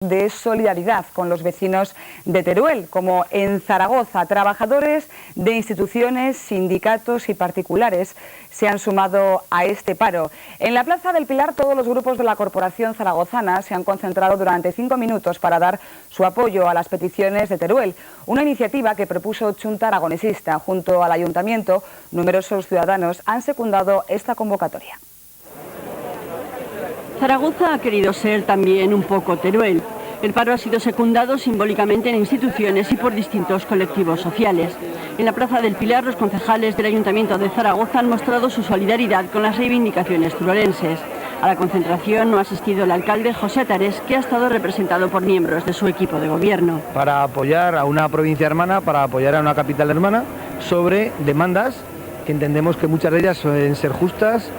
De solidaridad con los vecinos de Teruel, como en Zaragoza. Trabajadores de instituciones, sindicatos y particulares se han sumado a este paro. En la Plaza del Pilar, todos los grupos de la Corporación zaragozana se han concentrado durante 5 minutos para dar su apoyo a las peticiones de Teruel, una iniciativa que propuso Chunta Aragonesista. Junto al Ayuntamiento, numerosos ciudadanos han secundado esta convocatoria. Zaragoza ha querido ser también un poco Teruel. El paro ha sido secundado simbólicamente en instituciones y por distintos colectivos sociales. En la Plaza del Pilar, los concejales del Ayuntamiento de Zaragoza han mostrado su solidaridad con las reivindicaciones teruelenses. A la concentración no ha asistido el alcalde José Atares, que ha estado representado por miembros de su equipo de gobierno. Para apoyar a una provincia hermana, para apoyar a una capital hermana, sobre demandas que entendemos que muchas de ellas suelen ser justas,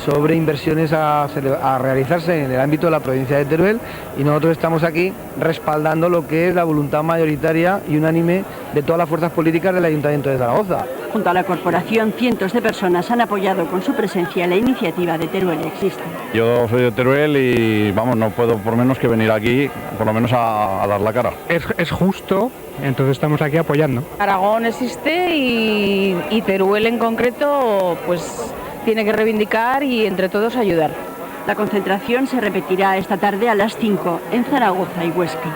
sobre inversiones a realizarse en el ámbito de la provincia de Teruel, y nosotros estamos aquí respaldando lo que es la voluntad mayoritaria y unánime de todas las fuerzas políticas del Ayuntamiento de Zaragoza. Junto a la corporación, cientos de personas han apoyado con su presencia la iniciativa de Teruel Existe. Yo soy de Teruel y no puedo por menos que venir aquí, por lo menos a dar la cara. Es justo, entonces estamos aquí apoyando. Aragón existe y Teruel en concreto pues tiene que reivindicar y entre todos ayudar. La concentración se repetirá esta tarde a las 5 en Zaragoza y Huesca.